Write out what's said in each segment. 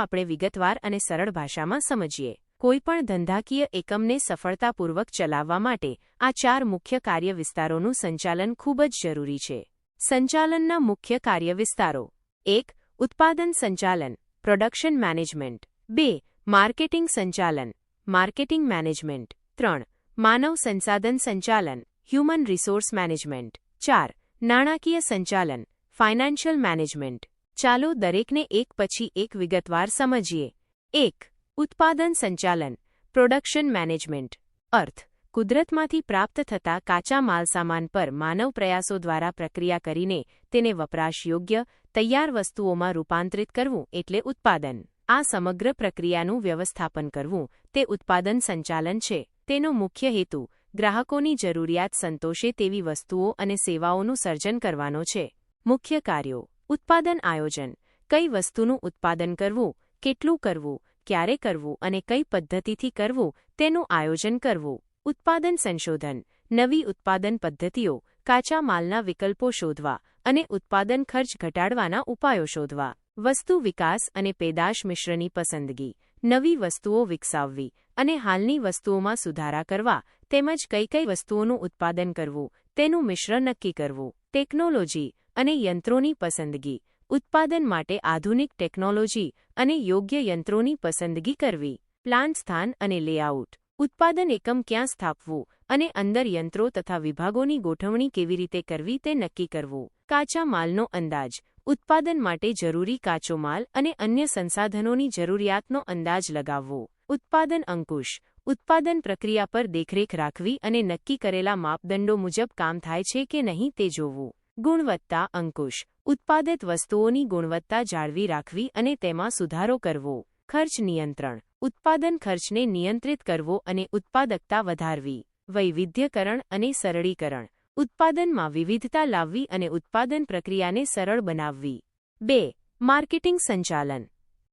આપણે વિગતવાર અને સરળ ભાષામાં સમજીએ. કોઈપણ ધંધાકીય એકમને સફળતાપૂર્વક ચલાવવા માટે આ 4 મુખ્ય કાર્યવિસ્તારોનું સંચાલન ખૂબ જ જરૂરી છે. સંચાલનના મુખ્ય કાર્યવિસ્તારો: 1. ઉત્પાદન સંચાલન પ્રોડક્શન મેનેજમેન્ટ. 2. માર્કેટિંગ સંચાલન માર્કેટિંગ મેનેજમેન્ટ. 3. માનવ સંસાધન સંચાલન હ્યુમન રિસોર્સ મેનેજમેન્ટ. 4. નાણાકીય સંચાલન ફાઇનાન્શિયલ મેનેજમેન્ટ. ચાલો દરેકને એક પછી એક વિગતવાર સમજીએ. 1. ઉત્પાદન સંચાલન પ્રોડક્શન મેનેજમેન્ટ. અર્થ: કુદરતમાંથી પ્રાપ્ત થતા કાચા માલસામાન પર માનવ પ્રયાસો દ્વારા પ્રક્રિયા કરીને તેને વપરાશયોગ્ય તૈયાર વસ્તુઓમાં રૂપાંતરિત કરવું એટલે ઉત્પાદન. આ સમગ્ર પ્રક્રિયાનું વ્યવસ્થાપન કરવું તે ઉત્પાદન સંચાલન છે. તેનો મુખ્ય હેતુ ગ્રાહકોની જરૂરિયાત સંતોષે તેવી વસ્તુઓ અને સેવાઓનું સર્જન કરવાનો છે. મુખ્ય કાર્યો: ઉત્પાદન આયોજન કઈ વસ્તુનું ઉત્પાદન કરવું, કેટલું કરવું, ક્યારે કરવું અને કઈ પદ્ધતિથી કરવું તેનું આયોજન કરવું. ઉત્પાદન સંશોધન નવી ઉત્પાદન પદ્ધતિઓ, કાચા માલના વિકલ્પો શોધવા અને ઉત્પાદન ખર્ચ ઘટાડવાના ઉપાયો શોધવા. વસ્તુ વિકાસ અને પેદાશ મિશ્રની પસંદગી નવી વસ્તુઓ વિકસાવવી અને હાલની વસ્તુઓમાં સુધારા કરવા તેમજ કઈ કઈ વસ્તુઓનું ઉત્પાદન કરવું તેનું મિશ્ર નક્કી કરવું. ટેકનોલોજી અને યંત્રોની પસંદગી ઉત્પાદન માટે આધુનિક ટેકનોલોજી અને યોગ્ય યંત્રોની પસંદગી કરવી. પ્લાન્ટ સ્થાન અને લેઆઉટ ઉત્પાદન એકમ ક્યાં સ્થાપવું અને અંદર યંત્રો તથા વિભાગોની ગોઠવણી કેવી રીતે કરવી તે નક્કી કરવું. કાચા માલનો અંદાજ ઉત્પાદન માટે જરૂરી કાચો માલ અને અન્ય સંસાધનોની જરૂરિયાતનો અંદાજ લગાવવો. ઉત્પાદન અંકુશ ઉત્પાદન પ્રક્રિયા પર દેખરેખ રાખવી અને નક્કી કરેલા માપદંડો મુજબ કામ થાય છે કે નહીં તે જોવું. ગુણવત્તા અંકુશ ઉત્પાદિત વસ્તુઓની ગુણવત્તા જાળવી રાખવી અને તેમાં સુધારો કરવો. ખર્ચ નિયંત્રણ ઉત્પાદન ખર્ચને નિયંત્રિત કરવો અને ઉત્પાદકતા વધારવી. વૈવિધ્યકરણ અને સરળીકરણ ઉત્પાદનમાં વિવિધતા લાવવી અને ઉત્પાદન પ્રક્રિયાને સરળ બનાવવી. 2. માર્કેટિંગ સંચાલન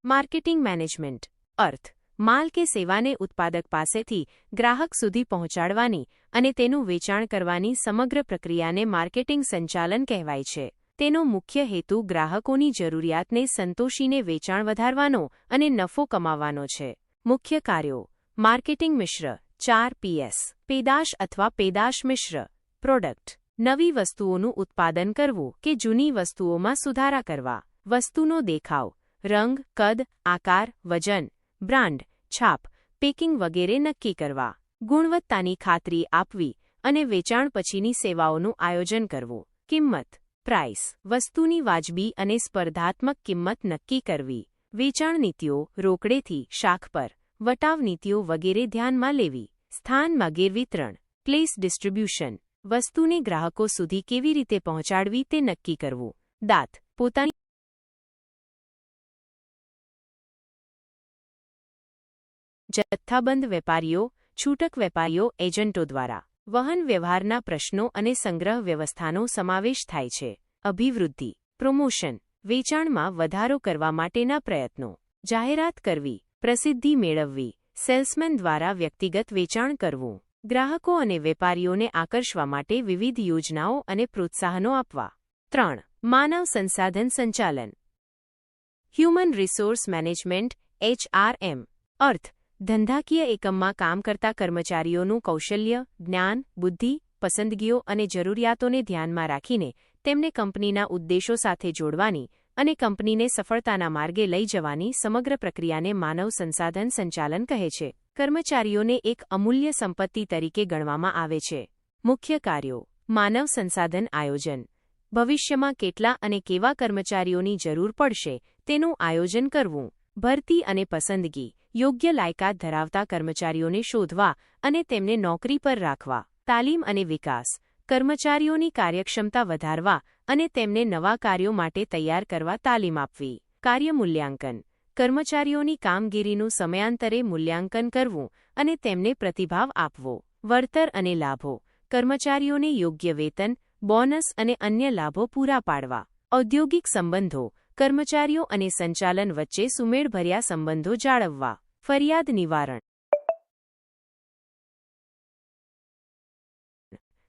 માર્કેટિંગ મેનેજમેન્ટ. અર્થ: માલ કે સેવાને ઉત્પાદક પાસેથી ગ્રાહક સુધી પહોંચાડવાની અને તેનું વેચાણ કરવાની સમગ્ર પ્રક્રિયાને માર્કેટિંગ સંચાલન કહેવાય છે. તેનો મુખ્ય હેતુ ગ્રાહકોની જરૂરિયાતને સંતોષીને વેચાણ વધારવાનો અને નફો કમાવાનો છે. મુખ્ય કાર્યો: માર્કેટિંગ મિશ્ર 4Ps પેદાશ અથવા પેદાશ મિશ્ર. પ્રોડક્ટ નવી વસ્તુઓનું ઉત્પાદન કરવું કે જૂની વસ્તુઓમાં સુધારા કરવા. વસ્તુનો દેખાવ રંગ, કદ, આકાર, વજન, બ્રાન્ડ, છાપ, પેકિંગ વગેરે નક્કી કરવા. ગુણવત્તાની ખાતરી આપવી અને વેચાણ પછીની સેવાઓનું આયોજન કરવું. કિંમત પ્રાઇસ વસ્તુની વાજબી અને સ્પર્ધાત્મક કિંમત નક્કી કરવી. વેચાણ નીતિઓ રોકડેથી શાખ પર, વટાવ નીતિઓ વગેરે ધ્યાનમાં લેવી. સ્થાનમાં ગેરવિતરણ પ્લેસ ડિસ્ટ્રીબ્યુશન વસ્તુને ગ્રાહકો સુધી કેવી રીતે પહોંચાડવી તે નક્કી કરવું. દાંત પોતાની જથ્થાબંધ વેપારીઓ, છૂટક વેપારીઓ, એજન્ટો દ્વારા વહન વ્યવહારના પ્રશ્નો અને સંગ્રહ વ્યવસ્થાનો સમાવેશ થાય છે. અભિવૃદ્ધિ પ્રમોશન વેચાણમાં વધારો કરવા માટેના પ્રયત્નો. જાહેરાત કરવી પ્રસિદ્ધિ મેળવવી. સેલ્સમેન દ્વારા વ્યક્તિગત વેચાણ કરવું. ગ્રાહકો અને વેપારીઓને આકર્ષવા માટે વિવિધ યોજનાઓ અને પ્રોત્સાહનો આપવા. 3. માનવ સંસાધન સંચાલન હ્યુમન રિસોર્સ મેનેજમેન્ટ HRM. અર્થ: ધંધાકીય એકમમાં કામ કરતા કર્મચારીઓનું કૌશલ્ય, જ્ઞાન, બુદ્ધિ, પસંદગીઓ અને જરૂરિયાતોને ધ્યાનમાં રાખીને તેમને કંપનીના ઉદ્દેશો સાથે જોડવાની અને કંપનીને સફળતાના માર્ગે લઈ જવાની સમગ્ર પ્રક્રિયાને માનવ સંસાધન સંચાલન કહે છે. કર્મચારીઓને એક અમૂલ્ય સંપત્તિ તરીકે ગણવામાં આવે છે. મુખ્ય કાર્યો: માનવ સંસાધન આયોજન ભવિષ્યમાં કેટલા અને કેવા કર્મચારીઓની જરૂર પડશે તેનું આયોજન કરવું. ભરતી અને પસંદગી યોગ્ય લાયકાત ધરાવતા કર્મચારીઓને શોધવા અને તેમને નોકરી પર રાખવા. તાલીમ અને વિકાસ કર્મચારીઓની કાર્યક્ષમતા વધારવા અને તેમને નવા કાર્યો માટે તૈયાર કરવા તાલીમ આપવી. કાર્ય મૂલ્યાંકન કર્મચારીઓની કામગીરીનું સમયાંતરે મૂલ્યાંકન કરવું અને તેમને પ્રતિભાવ આપવો. વળતર અને લાભો કર્મચારીઓને યોગ્ય વેતન, બોનસ અને અન્ય લાભો પૂરા પાડવા. ઔદ્યોગિક સંબંધો કર્મચારીઓ અને સંચાલન વચ્ચે સુમેળભર્યા સંબંધો જાળવવા. ફરિયાદ નિવારણ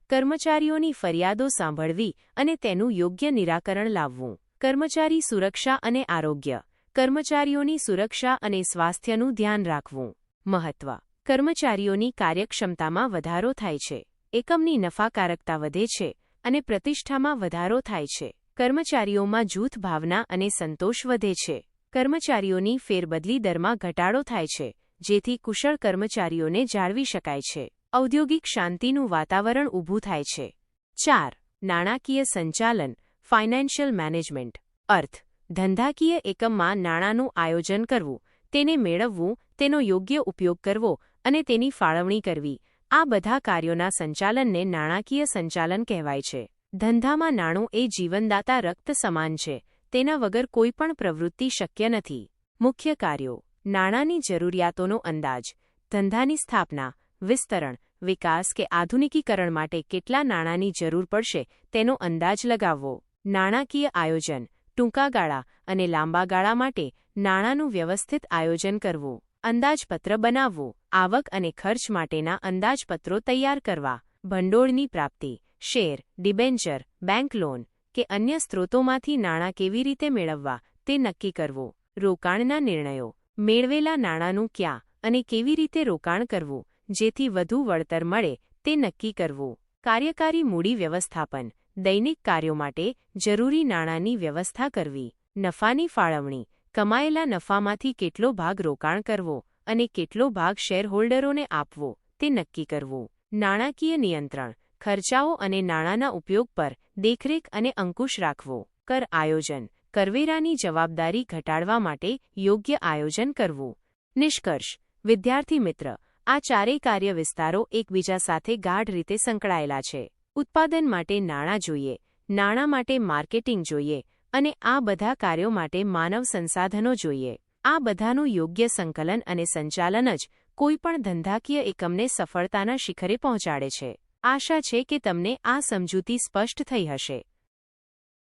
કર્મચારીઓની ફરિયાદો સાંભળવી અને તેનું યોગ્ય નિરાકરણ લાવવું. કર્મચારી સુરક્ષા અને આરોગ્ય કર્મચારીઓની સુરક્ષા અને સ્વાસ્થ્યનું ધ્યાન રાખવું. મહત્વ: કર્મચારીઓની કાર્યક્ષમતામાં વધારો થાય છે, એકમની નફાકારકતા વધે છે અને પ્રતિષ્ઠામાં વધારો થાય છે. કર્મચારીઓમાં જૂથ ભાવના અને સંતોષ વધે છે. કર્મચારીઓની ફેરબદલી દરમાં ઘટાડો થાય છે, જેથી કુશળ કર્મચારીઓને જાળવી શકાય છે. ઔદ્યોગિક શાંતિનું વાતાવરણ ઊભું થાય છે. 4. નાણાકીય સંચાલન ફાઇનાન્શિયલ મેનેજમેન્ટ. અર્થ: ધંધાકીય એકમમાં નાણાંનું આયોજન કરવું, તેને મેળવવું, તેનો યોગ્ય ઉપયોગ કરવો અને તેની ફાળવણી કરવી, આ બધા કાર્યોના સંચાલનને નાણાકીય સંચાલન કહેવાય છે. ધંધામાં નાણું એ જીવનદાતા રક્ત સમાન છે, તેના વગર કોઈપણ પ્રવૃત્તિ શક્ય નથી. મુખ્ય કાર્યો: નાણાંની જરૂરિયાતોનો અંદાજ, ધંધાની સ્થાપના, વિસ્તરણ, વિકાસ કે આધુનિકીકરણ માટે કેટલા નાણાંની જરૂર પડશે તેનો અંદાજ લગાવવો. નાણાકીય આયોજન, ટૂંકા ગાળા અને લાંબા ગાળા માટે નાણાંનું વ્યવસ્થિત આયોજન કરવું. અંદાજપત્ર બનાવવું, આવક અને ખર્ચ માટેના અંદાજપત્રો તૈયાર કરવા. ભંડોળની પ્રાપ્તિ, શેર, ડિબેન્ચર, બેંક લોન કે અન્ય સ્ત્રોતોમાંથી નાણાં કેવી રીતે મેળવવા તે નક્કી કરવું. રોકાણના નિર્ણયો, મેળવેલા નાણાંનું ક્યાં અને કેવી રીતે રોકાણ કરવું જેથી વધુ વળતર મળે તે નક્કી કરવું. કાર્યકારી મૂડી વ્યવસ્થાપન, દૈનિક કાર્યો માટે જરૂરી નાણાંની વ્યવસ્થા કરવી. નફાની ફાળવણી, કમાયેલા નફામાંથી કેટલો ભાગ રોકાણ કરવો અને કેટલો ભાગ શેરહોલ્ડરોને આપવો તે નક્કી કરવું. નાણાકીય નિયંત્રણ, ખર્ચાઓ અને નાણાંના ઉપયોગ પર દેખરેખ અને અંકુશ રાખવો. કર આયોજન, કરવેરાની જવાબદારી ઘટાડવા માટે યોગ્ય આયોજન કરવું. નિષ્કર્ષ: વિદ્યાર્થી મિત્ર, આ ચારેય કાર્ય વિસ્તારો એકબીજા સાથે ગાઢ રીતે સંકળાયેલા છે. ઉત્પાદન માટે નાણાં જોઈએ, નાણાં માટે માર્કેટિંગ જોઈએ અને આ બધા કાર્યો માટે માનવ સંસાધનો જોઈએ. આ બધાનું યોગ્ય સંકલન અને સંચાલન જ કોઈપણ ધંધાકીય એકમને સફળતાના શિખરે પહોંચાડે છે. આશા છે કે તમને આ સમજૂતી સ્પષ્ટ થઈ હશે.